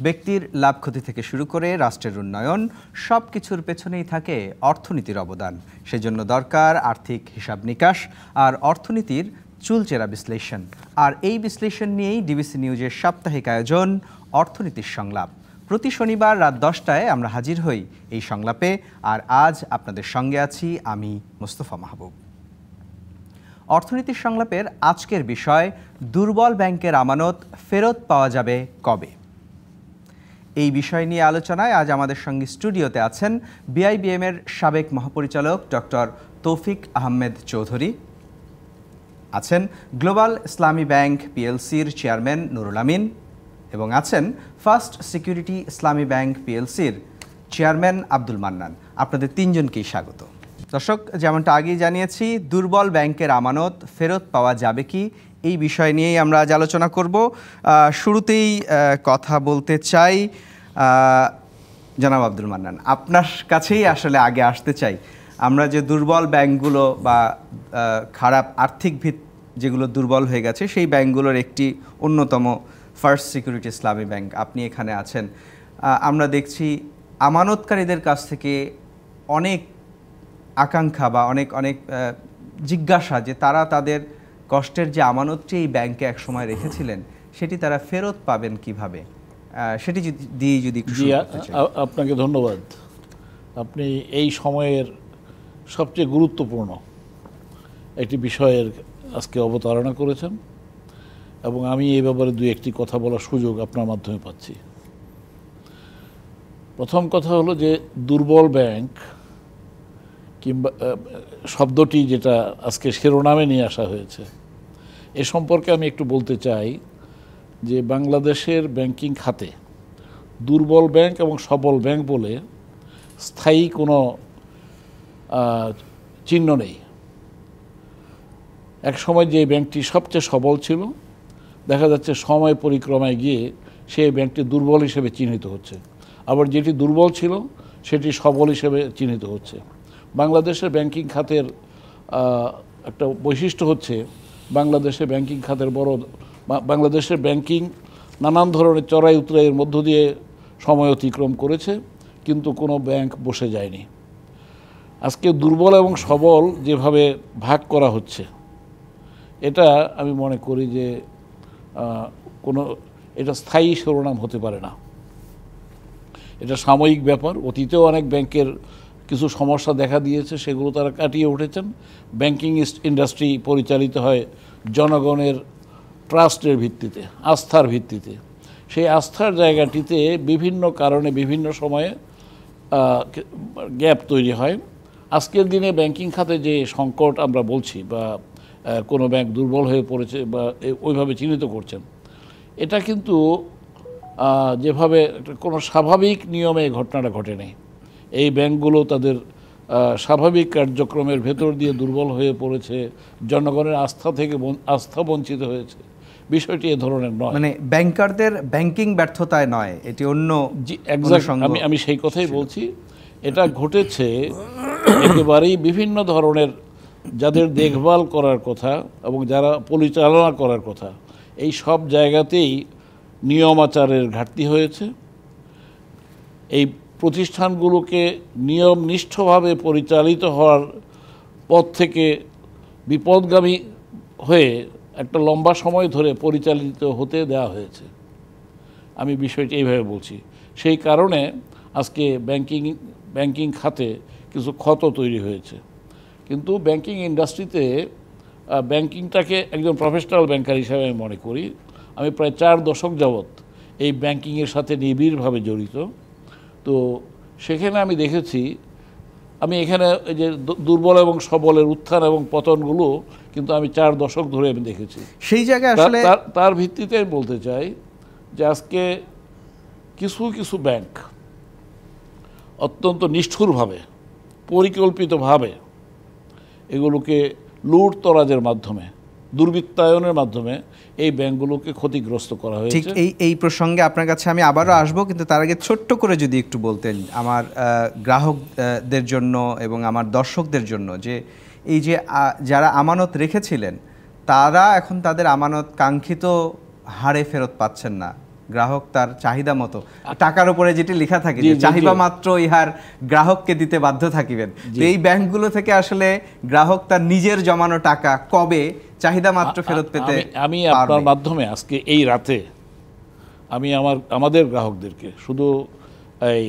ব্যক্তির লাভ ক্ষতি থেকে শুরু করে রাষ্ট্রের উন্নয়ন সব কিছুর পেছনেই থাকে অর্থনীতির অবদান। সেজন্য দরকার আর্থিক হিসাব নিকাশ আর অর্থনীতির চুলচেরা বিশ্লেষণ। আর এই বিশ্লেষণ নিয়েই ডিবিসি নিউজের সাপ্তাহিক আয়োজন অর্থনীতির সংলাপ। প্রতি শনিবার রাত 10টায় আমরা হাজির হই এই সংলাপে। আর আজ আপনাদের সঙ্গে আছি আমি মোস্তফা মাহবুব। অর্থনীতির সংলাপের আজকের বিষয়, দুর্বল ব্যাংকের আমানত ফেরত পাওয়া যাবে কবে। এই বিষয় নিয়ে আলোচনায় আজ আমাদের সঙ্গে স্টুডিওতে আছেন বিআইবিএম এর সাবেক মহাপরিচালক ডক্টর তৌফিক আহমেদ চৌধুরী, আছেন গ্লোবাল ইসলামী ব্যাংক পিএলসির চেয়ারম্যান নুরুল আমিন এবং আছেন ফার্স্ট সিকিউরিটি ইসলামী ব্যাংক পিএলসির চেয়ারম্যান আব্দুল মান্নান। আপনাদের তিনজনকেই স্বাগত। দর্শক, যেমনটা আগেই জানিয়েছি, দুর্বল ব্যাংকের আমানত ফেরত পাওয়া যাবে কি, এই বিষয় নিয়েই আমরা আজ আলোচনা করব। শুরুতেই কথা বলতে চাই জনাব আব্দুল মান্নান, আপনার কাছেই আসলে আগে আসতে চাই। আমরা যে দুর্বল ব্যাংকগুলো বা খারাপ আর্থিক ভিত যেগুলো দুর্বল হয়ে গেছে, সেই ব্যাংকগুলোর একটি অন্যতম ফার্স্ট সিকিউরিটি ইসলামী ব্যাংক। আপনি এখানে আছেন। আমরা দেখছি আমানতকারীদের কাছ থেকে অনেক আকাঙ্ক্ষা বা অনেক জিজ্ঞাসা যে তারা তাদের কষ্টের যে আমানতটি এই ব্যাংকে একসময় রেখেছিলেন সেটি তারা ফেরত পাবেন কিভাবে, সেটি দিয়ে যদি আপনাকে ধন্যবাদ। আপনি এই সময়ের সবচেয়ে গুরুত্বপূর্ণ একটি বিষয়ের আজকে অবতারণা করেছেন এবং আমি এই ব্যাপারে দুই একটি কথা বলার সুযোগ আপনার মাধ্যমে পাচ্ছি। প্রথম কথা হলো যে দুর্বল ব্যাংক কিংবা শব্দটি যেটা আজকে শিরোনামে নিয়ে আসা হয়েছে, এ সম্পর্কে আমি একটু বলতে চাই যে বাংলাদেশের ব্যাংকিং খাতে দুর্বল ব্যাংক এবং সবল ব্যাংক বলে স্থায়ী কোনো চিহ্ন নেই। এক সময় যে ব্যাংকটি সবচেয়ে সবল ছিল, দেখা যাচ্ছে সময় পরিক্রমায় গিয়ে সেই ব্যাংকটি দুর্বল হিসেবে চিহ্নিত হচ্ছে, আবার যেটি দুর্বল ছিল সেটি সবল হিসেবে চিহ্নিত হচ্ছে। বাংলাদেশের ব্যাংকিং খাতের একটা বৈশিষ্ট্য হচ্ছে বাংলাদেশের ব্যাংকিং খাতের বাংলাদেশের ব্যাংকিং নানান ধরনের চড়াই উতরাইয়ের মধ্য দিয়ে সময় অতিক্রম করেছে, কিন্তু কোনো ব্যাংক বসে যায়নি। আজকে দুর্বল এবং সবল যেভাবে ভাগ করা হচ্ছে, এটা আমি মনে করি যে এটা স্থায়ী শিরোনাম হতে পারে না। এটা সাময়িক ব্যাপার। অতীতেও অনেক ব্যাংকের কিছু সমস্যা দেখা দিয়েছে, সেগুলো তারা কাটিয়ে উঠেছেন। ব্যাংকিং ইন্ডাস্ট্রি পরিচালিত হয় জনগণের ট্রাস্টের ভিত্তিতে, আস্থার ভিত্তিতে। সেই আস্থার জায়গাটিতে বিভিন্ন কারণে বিভিন্ন সময়ে গ্যাপ তৈরি হয়। আজকের দিনে ব্যাংকিং খাতে যে সংকট আমরা বলছি বা কোনো ব্যাংক দুর্বল হয়ে পড়েছে বা ওইভাবে চিহ্নিত করছেন, এটা কিন্তু যেভাবে কোনো স্বাভাবিক নিয়মে ঘটনাটা ঘটে নেই। এই ব্যাংকগুলো তাদের স্বাভাবিক কার্যক্রমের ভেতর দিয়ে দুর্বল হয়ে পড়েছে, জনগণের আস্থা বঞ্চিত হয়েছে। বিষয়টি এ ধরনের নয়, মানে ব্যাংকারদের ব্যাংকিং ব্যর্থতায় নয়, এটি অন্য। আমি সেই কথাই বলছি। এটা ঘটেছে একেবারেই বিভিন্ন ধরনের, যাদের দেখভাল করার কথা এবং যারা পরিচালনা করার কথা, এই সব জায়গাতেই নিয়ম আচারের ঘাটতি হয়েছে। এই প্রতিষ্ঠানগুলোকে নিয়মনিষ্ঠভাবে পরিচালিত হওয়ার পথ থেকে বিপদগামী হয়ে একটা লম্বা সময় ধরে পরিচালিত হতে দেওয়া হয়েছে। আমি বিষয়টি এইভাবে বলছি। সেই কারণে আজকে ব্যাংকিং খাতে কিছু ক্ষত তৈরি হয়েছে। কিন্তু ব্যাংকিং ইন্ডাস্ট্রিতে ব্যাংকিংটাকে একজন প্রফেশনাল ব্যাংকার হিসাবে আমি মনে করি। আমি প্রায় 4 দশক যাবৎ এই ব্যাংকিংয়ের সাথে নিবিড়ভাবে জড়িত। তো সেখানে আমি দেখেছি, আমি এখানে এই যে দুর্বল এবং সবলের উত্থান এবং পতনগুলো কিন্তু আমি 4 দশক ধরে আমি দেখেছি। সেই জায়গায় আসলে তার ভিত্তিতে আমি বলতে চাই যে আজকে কিছু ব্যাংক অত্যন্ত নিষ্ঠুরভাবে, পরিকল্পিতভাবে এগুলোকে লুটতরাজের মাধ্যমে, দুর্বৃত্তায়নের মাধ্যমে এই ব্যাংকগুলোকে ক্ষতিগ্রস্ত করা হয়েছে। ঠিক এই প্রসঙ্গে আপনার কাছে আমি আবারও আসবো, কিন্তু তার আগে ছোট্ট করে যদি একটু বলতেন আমার গ্রাহকদের জন্য এবং আমার দর্শকদের জন্য, যে এই যে যারা আমানত রেখেছিলেন তারা এখন তাদের আমানত কাঙ্ক্ষিত হারে ফেরত পাচ্ছেন না, গ্রাহক তার চাহিদা মতো টাকার উপরে যেটি লেখা থাকে যে চাহিদা মাত্র ইহার গ্রাহককে দিতে বাধ্য থাকিবেন, তো এই ব্যাংকগুলো থেকে আসলে গ্রাহক তার নিজের জমানো টাকা কবে চাহিদা মাত্র ফেরত পেতে? আমি আপনার মাধ্যমে আজকে এই রাতে আমি আমাদের গ্রাহকদেরকে, শুধু এই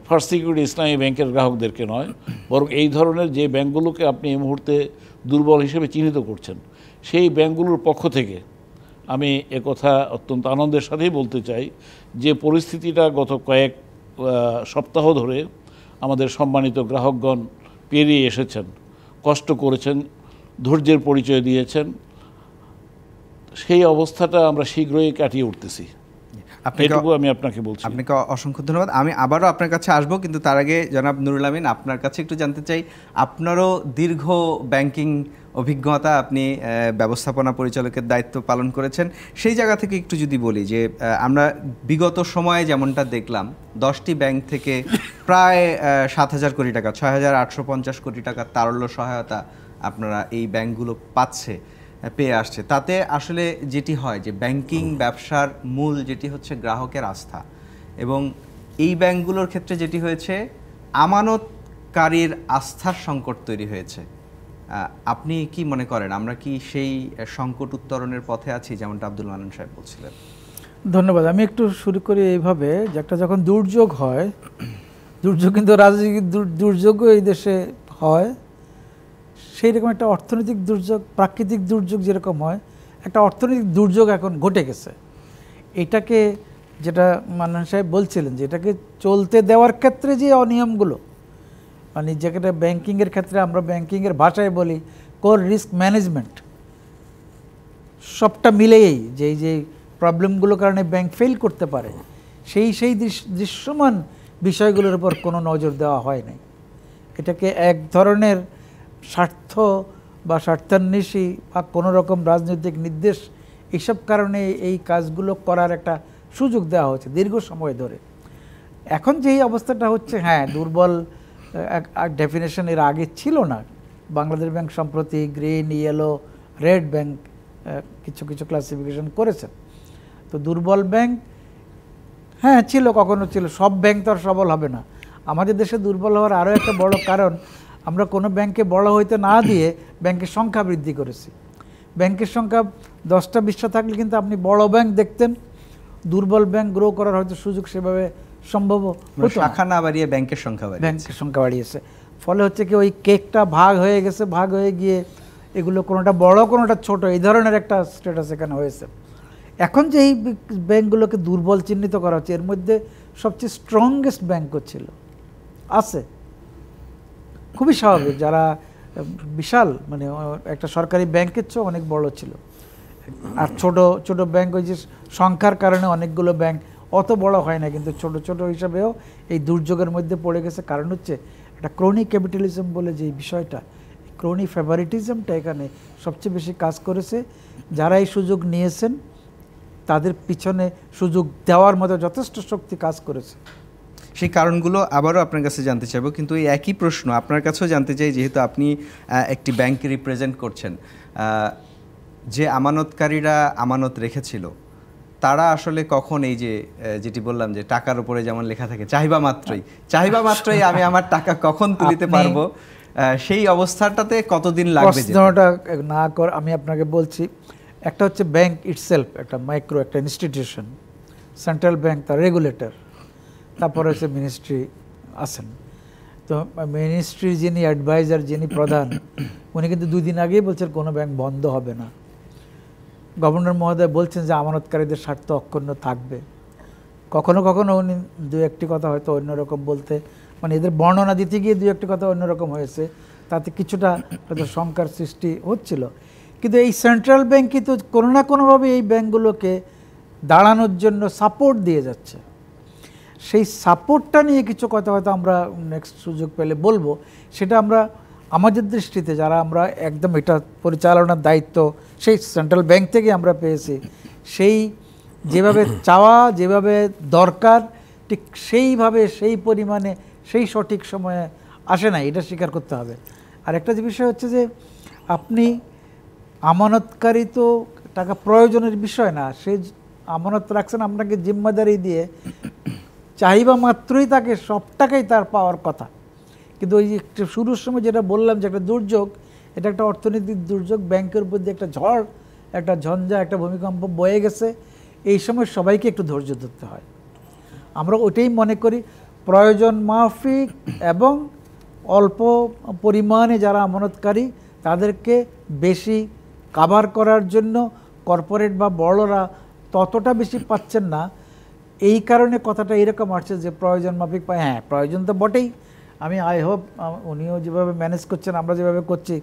ফার্স্ট সিকিউরিটি ইসলামী ব্যাংকের গ্রাহকদেরকে নয়, বরং এই ধরনের যে ব্যাংকগুলোকে আপনি এই মুহূর্তে দুর্বল হিসেবে চিহ্নিত করছেন, সেই ব্যাংকগুলোর পক্ষ থেকে আমি একথা অত্যন্ত আনন্দের সাথেই বলতে চাই যে পরিস্থিতিটা গত কয়েক সপ্তাহ ধরে আমাদের সম্মানিত গ্রাহকগণ পেরিয়ে এসেছেন, কষ্ট করেছেন, ধৈর্যের পরিচয় দিয়েছেন, সেই অবস্থাটা আমরা শীঘ্রই কাটিয়ে উঠতেছি। আমি আপনাকে বলছি। আপনাকে অসংখ্য ধন্যবাদ। আমি আবারও আপনার কাছে আসবো, কিন্তু তার আগে জনাব নুরুল আমিন, আপনার কাছে একটু জানতে চাই, আপনারও দীর্ঘ ব্যাংকিং অভিজ্ঞতা, আপনি ব্যবস্থাপনা পরিচালকের দায়িত্ব পালন করেছেন, সেই জায়গা থেকে একটু যদি বলি যে আমরা বিগত সময়ে যেমনটা দেখলাম 10টি ব্যাংক থেকে প্রায় 7,000 কোটি টাকা, 6,850 কোটি টাকার তারল্য সহায়তা আপনারা এই ব্যাংকগুলো পেয়ে আসছে। তাতে আসলে যেটি হয় যে ব্যাংকিং ব্যবসার মূল যেটি হচ্ছে গ্রাহকের আস্থা, এবং এই ব্যাংকগুলোর ক্ষেত্রে যেটি হয়েছে আমানতকারীর আস্থার সংকট তৈরি হয়েছে। আপনি কি মনে করেন আমরা কি সেই সংকট উত্তরণের পথে আছি, যেমনটা আব্দুল মান্নান সাহেব বলছিলেন? ধন্যবাদ। আমি একটু শুরু করি এইভাবে যে একটা যখন দুর্যোগ হয়, দুর্যোগ কিন্তু রাজনৈতিক দুর্যোগও এই দেশে হয়, সেই রকম একটা অর্থনৈতিক দুর্যোগ, প্রাকৃতিক দুর্যোগ যেরকম হয়, একটা অর্থনৈতিক দুর্যোগ এখন ঘটে গেছে। এটাকে যেটা মান্নান সাহেব বলছিলেন যে এটাকে চলতে দেওয়ার ক্ষেত্রে যে অনিয়মগুলো, মানে যেটা ব্যাংকিংয়ের ক্ষেত্রে আমরা ব্যাংকিংয়ের ভাষায় বলি কোর রিস্ক ম্যানেজমেন্ট, সবটা মিলেই যে এই যে প্রবলেমগুলোর কারণে ব্যাংক ফেল করতে পারে, সেই দৃশ্যমান বিষয়গুলোর উপর কোনো নজর দেওয়া হয় নাই। এটাকে এক ধরনের স্বার্থ বা স্বার্থান্বেষী বা কোনো রকম রাজনৈতিক নির্দেশ, এইসব কারণে এই কাজগুলো করার একটা সুযোগ দেওয়া হচ্ছে দীর্ঘ সময় ধরে। এখন যেই অবস্থাটা হচ্ছে, হ্যাঁ দুর্বল ডেফিনেশন এর আগে ছিল না। বাংলাদেশ ব্যাংক সম্প্রতি গ্রিন, ইয়েলো, রেড ব্যাংক কিছু কিছু ক্লাসিফিকেশন করেছেন। তো দুর্বল ব্যাংক হ্যাঁ ছিল, কখনো ছিল, সব ব্যাংক তো আর সবল হবে না। আমাদের দেশে দুর্বল হওয়ার আরও একটা বড় কারণ, আমরা কোনো ব্যাংকে বড় হইতে না দিয়ে ব্যাংকের সংখ্যা বৃদ্ধি করেছি। ব্যাংকের সংখ্যা 10টা 20টা থাকলে কিন্তু আপনি বড় ব্যাংক দেখতেন, দুর্বল ব্যাংক গ্রো করার হয়তো সুযোগ সেভাবে সম্ভব হতো। শাখা না বাড়িয়ে ব্যাংকের সংখ্যা বাড়িয়েছে, ফলে হচ্ছে কি ওই কেকটা ভাগ হয়ে গেছে, ভাগ হয়ে গিয়ে এগুলো কোনোটা বড় কোনোটা ছোট, এই ধরনের একটা স্ট্যাটাস এখানে হয়েছে। এখন যে এই ব্যাংকগুলোকে দুর্বল চিহ্নিত করা হচ্ছে, এর মধ্যে সবচেয়ে স্ট্রংগেস্ট ব্যাংকও ছিল, আছে, খুবই স্বাভাবিক, যারা বিশাল মানে একটা সরকারি ব্যাংকের চেয়ে অনেক বড় ছিল। আর ছোট ছোট ব্যাংক ওই যে সংখ্যার কারণে অনেকগুলো ব্যাংক অত বড় হয় না, কিন্তু ছোট ছোট হিসাবেও এই দুর্যোগের মধ্যে পড়ে গেছে। কারণ হচ্ছে একটা ক্রোনি ক্যাপিটালিজম বলে যে বিষয়টা, ক্রোনি ফেভারিটিজমটা এখানে সবচেয়ে বেশি কাজ করেছে। যারা এই সুযোগ নিয়েছেন তাদের পিছনে সুযোগ দেওয়ার মতো যথেষ্ট শক্তি কাজ করেছে। সেই কারণগুলো আবারও আপনার কাছে জানতে চাইব, কিন্তু এই একই প্রশ্ন আপনার কাছেও জানতে চাই, যেহেতু আপনি একটি ব্যাংকে রিপ্রেজেন্ট করছেন। যে আমানতকারীরা আমানত রেখেছিল তারা আসলে কখন এই যে যেটি বললাম যে টাকার উপরে যেমন লেখা থাকে চাহিদা মাত্রই আমি আমার টাকা কখন তুলিতে পারবো, সেই অবস্থাটাতে কতদিন লাগবে? না কর আমি আপনাকে বলছি, একটা হচ্ছে ব্যাংক ইটসেলফ, একটা মাইক্রো একটা ইনস্টিটিউশন, সেন্ট্রাল ব্যাংক তার রেগুলেটর, তারপরে হচ্ছে মিনিস্ট্রি আছেন। তো মিনিস্ট্রির যিনি অ্যাডভাইজার, যিনি প্রধান, উনি কিন্তু 2 দিন আগেই বলছেন কোনো ব্যাংক বন্ধ হবে না। গভর্নর মহোদয় বলছেন যে আমানতকারীদের স্বার্থ অক্ষুণ্ণ থাকবে। কখনো কখনো উনি 2-1টি কথা হয়তো অন্যরকম বলতে, মানে এদের বর্ণনা দিতে গিয়ে 2-1টি কথা অন্যরকম হয়েছে, তাতে কিছুটা হয়তো শঙ্কার সৃষ্টি হচ্ছিল। কিন্তু এই সেন্ট্রাল ব্যাংকই তো কোনো না কোনোভাবে এই ব্যাংকগুলোকে দাঁড়ানোর জন্য সাপোর্ট দিয়ে যাচ্ছে। সেই সাপোর্টটা নিয়ে কিছু কথা হয়তো আমরা নেক্সট সুযোগ পেলে বলবো। সেটা আমরা আমাদের দৃষ্টিতে যারা আমরা একদম এটা পরিচালনার দায়িত্ব সেই সেন্ট্রাল ব্যাংক থেকে আমরা পেয়েছি, সেই যেভাবে চাওয়া, যেভাবে দরকার, ঠিক সেইভাবে সেই পরিমাণে সেই সঠিক সময়ে আসে না, এটা স্বীকার করতে হবে। আর একটা যে বিষয় হচ্ছে যে আপনি আমানতকারী তো টাকা প্রয়োজনের বিষয় না, সে আমানত রাখছেন আপনাকে জিম্মাদারি দিয়ে, চাহিবা মাত্রই তাকে সব টাকাই তার পাওয়ার কথা। কিন্তু ওই একটু শুরুর সময় যেটা বললাম যে একটা দুর্যোগ, এটা একটা অর্থনৈতিক দুর্যোগ, ব্যাংকের উপর দিয়ে একটা ঝড়, একটা ঝঞ্ঝা, একটা ভূমিকম্প বয়ে গেছে, এই সময় সবাইকে একটু ধৈর্য ধরতে হয়। আমরা ওইটাই মনে করি, প্রয়োজন মাফিক এবং অল্প পরিমাণে যারা আমানতকারী তাদেরকে বেশি কাভার করার জন্য কর্পোরেট বা বড়রা ততটা বেশি পাচ্ছেন না। এই কারণে কথাটা এরকম আসছে যে প্রয়োজন মাফিক পায়। হ্যাঁ, প্রয়োজন তো বটেই। আই হোপ উনিও যেভাবে ম্যানেজ করছেন, আমরা যেভাবে করছি,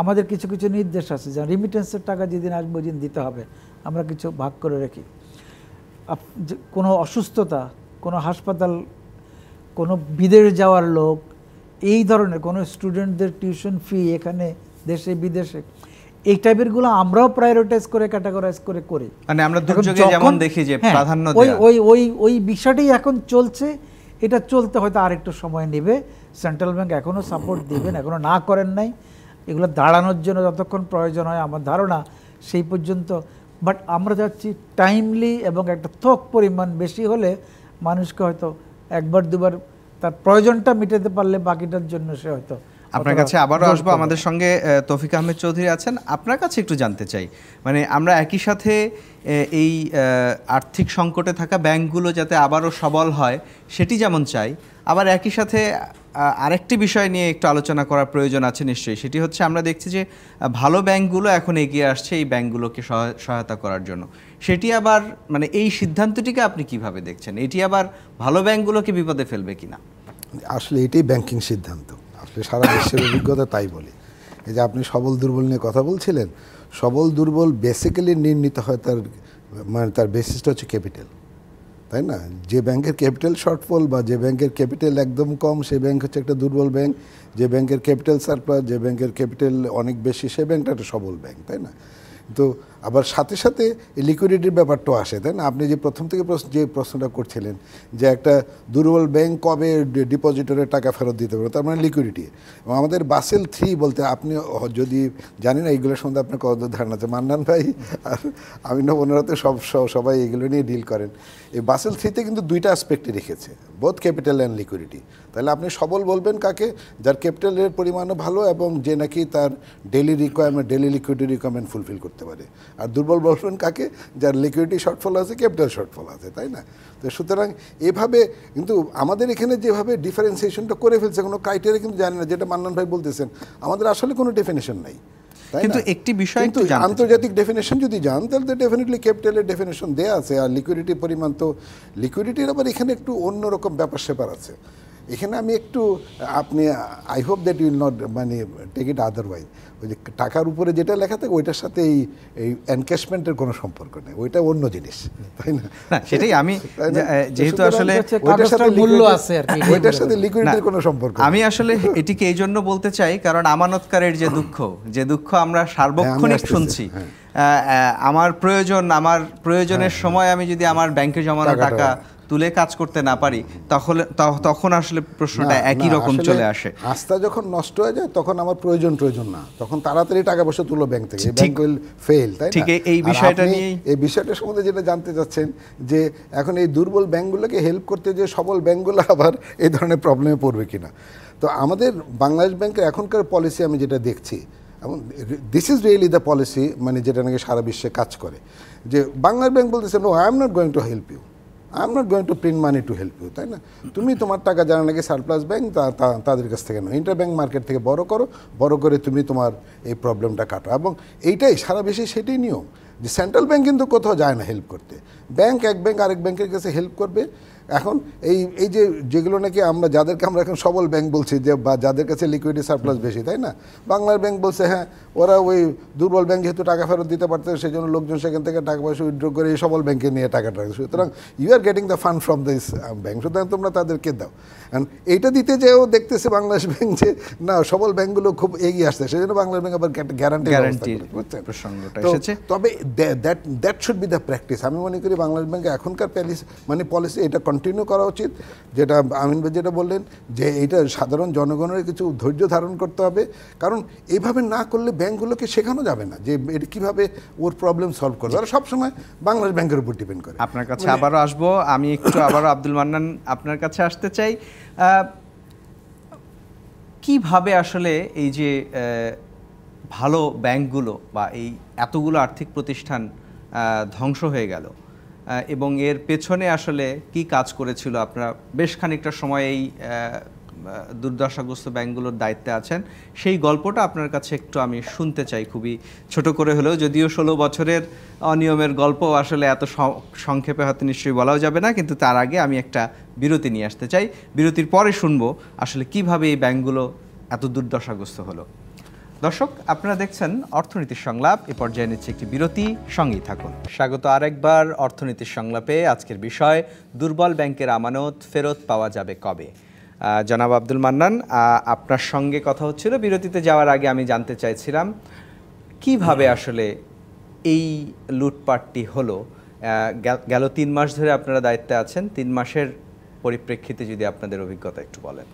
আমাদের কিছু কিছু নির্দেশ আছে যে রিমিটেন্সের টাকা যেদিন আসবে ওই দিন দিতে হবে, আমরা কিছু ভাগ করে রাখি। কোনো অসুস্থতা, কোনো হাসপাতাল, কোনো বিদেশ যাওয়ার লোক, এই ধরনের কোনো স্টুডেন্টদের টিউশন ফি এখানে দেশে বিদেশে, এই টাইপেরগুলো আমরাও প্রায়োরিটাইজ করে ক্যাটাগরাইজ করে করি। মানে আমরা দুর্যোগে যেমন দেখি যে প্রাধান্য দেয়া, ওই বিষয়টাই এখন চলছে। এটা চলতে হয়তো আরেকটু সময় নেবে। সেন্ট্রাল ব্যাংক এখনও সাপোর্ট দিবেন, এখনও না করেন নাই। এগুলো দাঁড়ানোর জন্য যতক্ষণ প্রয়োজন হয় আমার ধারণা সেই পর্যন্ত। বাট আমরা যাচ্ছি টাইমলি এবং একটা থোক পরিমাণ বেশি হলে মানুষকে হয়তো একবার দুবার তার প্রয়োজনটা মেটাতে পারলে বাকিটার জন্য সে হয়তো। আপনার কাছে আবারও আসবো, আমাদের সঙ্গে তৌফিক আহমেদ চৌধুরী আছেন। আপনার কাছে একটু জানতে চাই, মানে আমরা একই সাথে এই আর্থিক সংকটে থাকা ব্যাংকগুলো যাতে আবারও সবল হয় সেটি যেমন চাই, আবার একই সাথে আরেকটি বিষয় নিয়ে একটু আলোচনা করার প্রয়োজন আছে নিশ্চয়ই। সেটি হচ্ছে আমরা দেখছি যে ভালো ব্যাংকগুলো এখন এগিয়ে আসছে এই ব্যাংকগুলোকে সহায়তা করার জন্য। সেটি আবার মানে এই সিদ্ধান্তটিকে আপনি কিভাবে দেখছেন? এটি আবার ভালো ব্যাংকগুলোকে বিপদে ফেলবে কিনা? আসলে এটাই ব্যাংকিং সিদ্ধান্ত। আসলে সারা বিশ্বের অভিজ্ঞতা তাই বলে। এই যে আপনি সবল দুর্বল নিয়ে কথা বলছিলেন, সবল দুর্বল বেসিক্যালি নির্ণীত হয় তার বেসিসটা হচ্ছে ক্যাপিটাল, তাই না? যে ব্যাংকের ক্যাপিটাল শর্টফল বা যে ব্যাংকের ক্যাপিটাল একদম কম, সে ব্যাংক হচ্ছে একটা দুর্বল ব্যাংক। যে ব্যাংকের ক্যাপিটাল সারপ্লাস, যে ব্যাংকের ক্যাপিটাল অনেক বেশি, সে ব্যাংকটা একটা সবল ব্যাংক, তাই না? তো আবার সাথে সাথে লিকুইডিটির ব্যাপারটাও আসে, তাই না? আপনি যে প্রথম থেকে যে প্রশ্নটা করছিলেন যে একটা দুর্বল ব্যাংক কবে ডিপোজিটরের টাকা ফেরত দিতে পারবে, তার মানে লিকুইডিটি। এবং আমাদের বাসেল 3 বলতে, আপনি যদি জানেন না এইগুলোর সম্বন্ধে আপনার কত ধারণা আছে, মান্নান ভাই আর আমি না, ওনারা তো সবাই এগুলো নিয়ে ডিল করেন। এই বাসেল 3-তে কিন্তু দুইটা অ্যাসপেক্টে রেখেছে, বোথ ক্যাপিটাল অ্যান্ড লিকুইডিটি। তাহলে আপনি সবল বলবেন কাকে? যার ক্যাপিটালের পরিমাণও ভালো এবং যে নাকি তার ডেলি লিকুইডিটি রিকোয়ারমেন্ট ফুলফিল করতে পারে। আর দুর্বল বলবেন কাকে? যার লিকুইডিটি শর্টফল আছে, ক্যাপিটাল শর্টফল আছে, তাই না? তো সুতরাং এভাবে কিন্তু আমাদের এখানে যেভাবে ডিফারেন্সিয়েশনটা করে ফেলছে, কোনো ক্রাইটেরিয়া কিন্তু জানি না, যেটা মান্নান ভাই বলতেছেন, আমাদের আসলে কোনো ডেফিনেশন নাই। কিন্তু একটি বিষয়, কিন্তু আন্তর্জাতিক ডেফিনেশন যদি যান তাহলে তো ডেফিনেটলি ক্যাপিটালের ডেফিনেশন দেয়া আছে। আর লিকুইডিটির পরিমাণ, তো লিকুইডিটির আবার এখানে একটু অন্যরকম ব্যাপার স্যাপার আছে। এখানে আমি একটু, আপনি I hope that Yule not মানে টেক ইট আদারওয়াইজ, ওই যে টাকার উপরে যেটা লেখা থাকে ওইটার সাথে এই এনক্যাশমেন্টের কোনো সম্পর্ক নেই, ওইটা অন্য জিনিস, তাই না? সেটাই আমি যেহেতু আসলে ওইটার সাথে মূল্য আছে আর কি, ওইটার সাথে লিকুইডিটির কোনো সম্পর্ক। আমি আসলে এটিকে এই জন্য বলতে চাই কারণ আমানতকারের যে দুঃখ আমরা সার্বক্ষণিক শুনছি। আমার প্রয়োজনের সময় আমি যদি আমার ব্যাংকে জমানো টাকা তুলে কাজ করতে না পারি, তখন আসলে প্রশ্নটা একই রকম চলে আসে। আস্থা যখন নষ্ট হয়ে যায় তখন আমার প্রয়োজন না, তখন তাড়াতাড়ি টাকা পয়সা তুলো ব্যাংক থেকে, ব্যাংক উইল ফেল, তাই না? ঠিক এই বিষয়টা নিয়ে, এই বিষয়টার সম্বন্ধে যেটা জানতে চাচ্ছেন যে এখন এই দুর্বল ব্যাংকগুলোকে হেল্প করতে যে সবল ব্যাংকগুলো আবার এই ধরনের প্রবলেমে পড়বে কিনা। তো আমাদের বাংলাদেশ ব্যাংকের এখনকার পলিসি আমি যেটা দেখছি, এবং this is really the policy, মানে যেটা নাকি সারা বিশ্বে কাজ করে, যে বাংলাদেশ ব্যাংক বলতেছে no, I am not going to help you, I am not going to print money to help you, তাই না? তুমি তোমার টাকা যারা নাকি সারপ্লাস ব্যাংক তাদের কাছ থেকে নাও, ইন্টার ব্যাংক মার্কেট থেকে বড় করে তুমি তোমার এই প্রবলেমটা কাটো। এবং এইটাই সারা বিশ্বে সেটাই নিয়ম, যে সেন্ট্রাল ব্যাংক কিন্তু কোথাও যায় না হেল্প করতে। এক ব্যাংক আরেক ব্যাংকের কাছে হেল্প করবে। এখন এই যেগুলো নাকি যাদেরকে আমরা এখন সবল ব্যাংক বলছি, যে বা যাদের কাছে লিকুইডিটি সারপ্লাস বেশি, তাই না? বাংলার ব্যাংক বলছে হ্যাঁ, ওরা ওই দুর্বল ব্যাংক যেহেতু টাকা ফেরত দিতে পারতে, সেই জন্য লোকজন সেখান থেকে টাকা পয়সা উইথড্র করে এই সবল ব্যাংকে নিয়ে টাকাটা রাখে। সুতরাং you are getting the fund from this bank, সুতরাং তোমরা তাদেরকে দাও। অ্যান্ড এইটা দিতে যেও দেখতেছে বাংলাদেশ ব্যাংক যে না, সবল ব্যাংকগুলো খুব এগিয়ে আসছে, সেই জন্য বাংলাদেশ ব্যাংক আবার গ্যারান্টি। তবে that should be the practice. আমি মনে করি করি বাংলাদেশ ব্যাংকে এখনকার পলিসি এটা কন্টিনিউ করা উচিত, যেটা আমিন ভাই যেটা বললেন যে এটা সাধারণ জনগণের কিছু ধৈর্য ধারণ করতে হবে, কারণ এইভাবে না করলে ব্যাংকগুলোকে শেখানো যাবে না যে এটা কীভাবে ওর প্রবলেম সলভ করবে। ওরা সবসময় বাংলাদেশ ব্যাংকের উপর ডিপেন্ড করে। আপনার কাছে আবারও আসবো, আমি একটু আবারও আব্দুল মান্নান আপনার কাছে আসতে চাই। কিভাবে আসলে এই যে ভালো ব্যাংকগুলো বা এই এতগুলো আর্থিক প্রতিষ্ঠান ধ্বংস হয়ে গেল এবং এর পেছনে আসলে কি কাজ করেছিল? আপনারা বেশ খানিকটা সময় এই দুর্দশাগ্রস্ত ব্যাংকগুলোর দায়িত্বে আছেন, সেই গল্পটা আপনার কাছে একটু আমি শুনতে চাই, খুবই ছোট করে হলেও, যদিও 16 বছরের অনিয়মের গল্প আসলে এত সংক্ষেপে হয়তো নিশ্চয়ই বলাও যাবে না, কিন্তু তার আগে আমি একটা বিরতি নিয়ে আসতে চাই। বিরতির পরে শুনবো আসলে কিভাবে এই ব্যাংকগুলো এত দুর্দশাগ্রস্ত হলো। দর্শক, আপনারা দেখছেন অর্থনীতির সংলাপ। এ পর্যায়ে নিচ্ছে একটি বিরতি, সঙ্গেই থাকুন। স্বাগত আরেকবার অর্থনীতির সংলাপে। আজকের বিষয় দুর্বল ব্যাংকের আমানত ফেরত পাওয়া যাবে কবে। জনাব আব্দুল মান্নান, আপনার সঙ্গে কথা হচ্ছিল। বিরতিতে যাওয়ার আগে আমি জানতে চাইছিলাম কিভাবে আসলে এই লুটপাটটি হলো। গেল 3 মাস ধরে আপনারা দায়িত্বে আছেন, 3 মাসের পরিপ্রেক্ষিতে যদি আপনাদের অভিজ্ঞতা একটু বলেন।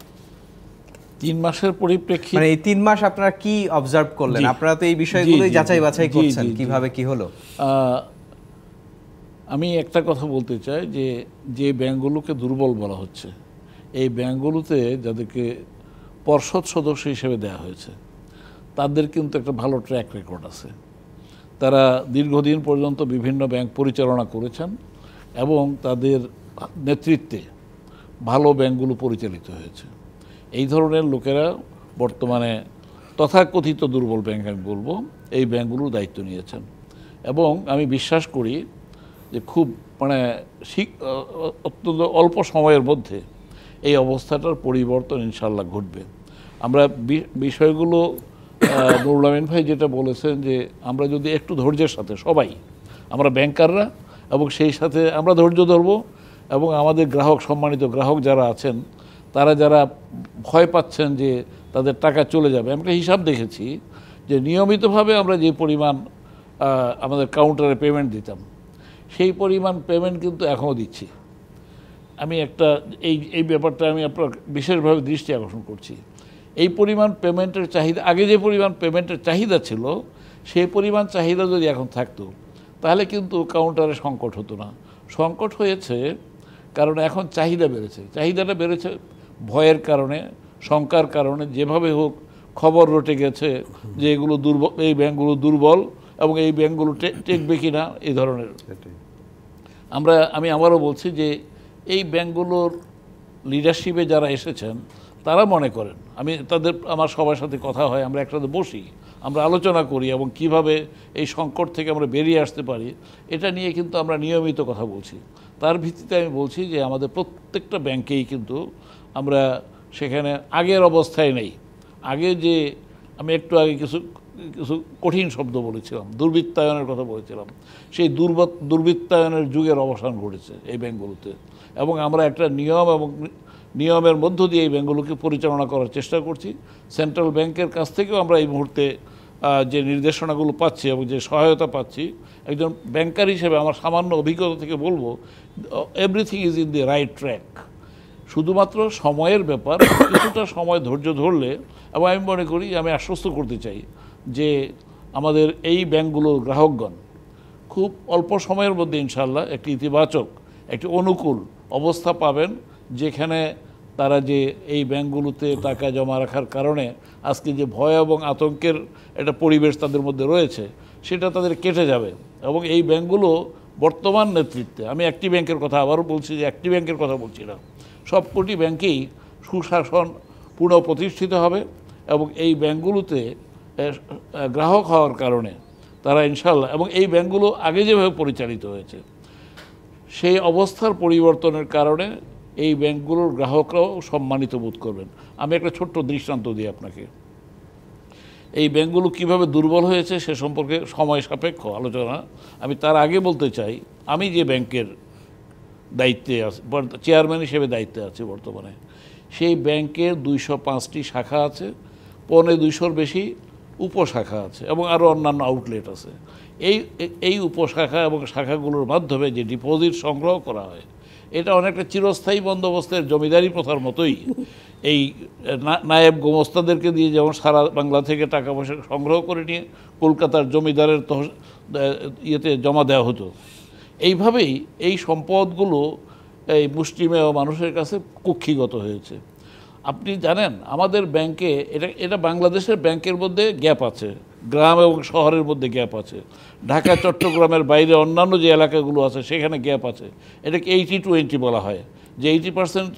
3 মাসের পরিপ্রেক্ষিতে মানে এই 3 মাস আপনারা কি অবজার্ভ করলেন? আপনারা তো এই বিষয়গুলোই যাচাই বাছাই করছেন, কিভাবে কি হলো। আমি একটা কথা বলতে চাই যে ব্যাংকগুলোকে দুর্বল বলা হচ্ছে, এই ব্যাংকগুলোতে যাদেরকে পর্ষদ সদস্য হিসেবে দেওয়া হয়েছে তাদের কিন্তু একটা ভালো ট্র্যাক রেকর্ড আছে। তারা দীর্ঘদিন পর্যন্ত বিভিন্ন ব্যাংক পরিচালনা করেছেন এবং তাদের নেতৃত্বে ভালো ব্যাংকগুলো পরিচালিত হয়েছে। এই ধরনের লোকেরা বর্তমানে তথাকথিত দুর্বল ব্যাংক আমি বলবো, এই ব্যাংকগুলোর দায়িত্ব নিয়েছেন এবং আমি বিশ্বাস করি যে খুব অত্যন্ত অল্প সময়ের মধ্যে এই অবস্থাটার পরিবর্তন ইনশাল্লাহ ঘটবে। আমরা বিষয়গুলো নুরুল আমিন ভাই যেটা বলেছেন যে আমরা যদি একটু ধৈর্যের সাথে সবাই, আমরা ব্যাংকাররা এবং সেই সাথে আমরা ধৈর্য ধরবো এবং আমাদের গ্রাহক, সম্মানিত গ্রাহক যারা আছেন, তারা যারা ভয় পাচ্ছেন যে তাদের টাকা চলে যাবে, আমরা হিসাব দেখেছি যে নিয়মিতভাবে আমরা যে পরিমাণ আমাদের কাউন্টারে পেমেন্ট দিতাম সেই পরিমাণ পেমেন্ট কিন্তু এখনও দিচ্ছি। আমি একটা এই ব্যাপারটা আমি আপনার বিশেষভাবে দৃষ্টি আকর্ষণ করছি। এই পরিমাণ পেমেন্টের চাহিদা, আগে যে পরিমাণ পেমেন্টের চাহিদা ছিল সেই পরিমাণ চাহিদা যদি এখন থাকতো তাহলে কিন্তু কাউন্টারে সংকট হতো না। সংকট হয়েছে কারণ এখন চাহিদা বেড়েছে। চাহিদাটা বেড়েছে ভয়ের কারণে, শঙ্কার কারণে। যেভাবে হোক খবর রটে গেছে যে এগুলো দুর্বল, এই ব্যাংকগুলো দুর্বল এবং এই ব্যাংকগুলো টেকবে কি না, এই ধরনের। আমি আবারও বলছি যে এই ব্যাংকগুলোর লিডারশিপে যারা এসেছেন তারা মনে করেন, আমার সবার সাথে কথা হয়, আমরা একসাথে বসি, আমরা আলোচনা করি এবং কিভাবে এই সংকট থেকে আমরা বেরিয়ে আসতে পারি এটা নিয়ে কিন্তু আমরা নিয়মিত কথা বলছি। তার ভিত্তিতে আমি বলছি যে আমাদের প্রত্যেকটা ব্যাংকেই কিন্তু আমরা সেখানে আগের অবস্থায় নেই। আগে যে আমি একটু আগে কিছু কঠিন শব্দ বলেছিলাম, দুর্বৃত্তায়নের কথা বলেছিলাম, সেই দুর্বৃত্তায়নের যুগের অবসান ঘটেছে এই ব্যাংকগুলোতে এবং আমরা একটা নিয়মের মধ্য দিয়ে এই ব্যাংকগুলোকে পরিচালনা করার চেষ্টা করছি। সেন্ট্রাল ব্যাংকের কাছ থেকেও আমরা এই মুহূর্তে যে নির্দেশনাগুলো পাচ্ছি এবং যে সহায়তা পাচ্ছি, একজন ব্যাংকার হিসেবে আমার সামান্য অভিজ্ঞতা থেকে বলবো everything is in the right track. শুধুমাত্র সময়ের ব্যাপার, কিছুটা সময় ধৈর্য ধরলে, এবং আমি মনে করি, আমি আশ্বস্ত করতে চাই যে আমাদের এই ব্যাংকগুলোর গ্রাহকগণ খুব অল্প সময়ের মধ্যে ইনশাল্লাহ একটি ইতিবাচক, একটি অনুকূল অবস্থা পাবেন, যেখানে তারা যে এই ব্যাংকগুলোতে টাকা জমা রাখার কারণে আজকে যে ভয় এবং আতঙ্কের একটা পরিবেশ তাদের মধ্যে রয়েছে সেটা তাদের কেটে যাবে। এবং এই ব্যাংকগুলো বর্তমান নেতৃত্বে, আমি একটি ব্যাংকের কথা আবারও বলছি যে একটি ব্যাংকের কথা বলছি না, সবকটি ব্যাংকেই সুশাসন পুনঃপ্রতিষ্ঠিত হবে এবং এই ব্যাংকগুলোতে গ্রাহক হওয়ার কারণে তারা ইনশাল্লাহ, এবং এই ব্যাংকগুলো আগে যেভাবে পরিচালিত হয়েছে সেই অবস্থার পরিবর্তনের কারণে এই ব্যাংকগুলোর গ্রাহকরাও সম্মানিত বোধ করবেন। আমি একটা ছোট্ট দৃষ্টান্ত দিই আপনাকে। এই ব্যাংকগুলো কিভাবে দুর্বল হয়েছে সে সম্পর্কে সময় সাপেক্ষ আলোচনা। আমি তার আগে বলতে চাই, আমি যে ব্যাংকের দায়িত্বে আছি, চেয়ারম্যান হিসেবে দায়িত্বে আছি বর্তমানে, সেই ব্যাংকের 205টি শাখা আছে, 250-র বেশি উপশাখা আছে এবং আরও অন্যান্য আউটলেট আছে। এই উপশাখা এবং শাখাগুলোর মাধ্যমে যে ডিপোজিট সংগ্রহ করা হয়, এটা অনেকটা চিরস্থায়ী বন্দোবস্তের জমিদারি প্রথার মতোই। এই নায়েব গোমস্তাদেরকে দিয়ে যেমন সারা বাংলা থেকে টাকা পয়সা সংগ্রহ করে নিয়ে কলকাতার জমিদারের ইয়েতে জমা দেওয়া হতো, এইভাবেই এই সম্পদগুলো এই মুষ্টিমেয় মানুষের কাছে কুক্ষিগত হয়েছে। আপনি জানেন আমাদের ব্যাংকে এটা বাংলাদেশের ব্যাংকের মধ্যে গ্যাপ আছে, গ্রাম এবং শহরের মধ্যে গ্যাপ আছে, ঢাকা চট্টগ্রামের বাইরে অন্যান্য যে এলাকাগুলো আছে সেখানে গ্যাপ আছে। এটাকে 80-20 বলা হয়, যে 80%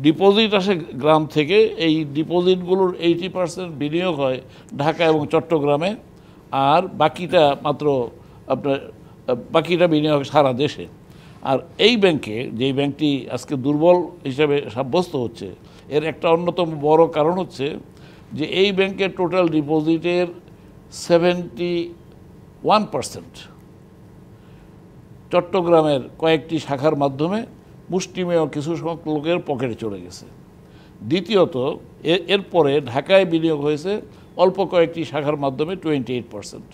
ডিপোজিট আসে গ্রাম থেকে, এই ডিপোজিটগুলোর 80% বিনিয়োগ হয় ঢাকা এবং চট্টগ্রামে, আর বাকিটা মাত্র বাকিটা বিনিয়োগ সারা দেশে। আর এই ব্যাংকে, যেই ব্যাংকটি আজকে দুর্বল হিসাবে সাব্যস্ত হচ্ছে, এর একটা অন্যতম বড় কারণ হচ্ছে যে এই ব্যাংকের টোটাল ডিপোজিটের 71% চট্টগ্রামের কয়েকটি শাখার মাধ্যমে মুষ্টিমেয় কিছু সংখ্যক লোকের পকেটে চলে গেছে। দ্বিতীয়ত এরপরে ঢাকায় বিনিয়োগ হয়েছে অল্প কয়েকটি শাখার মাধ্যমে 28%,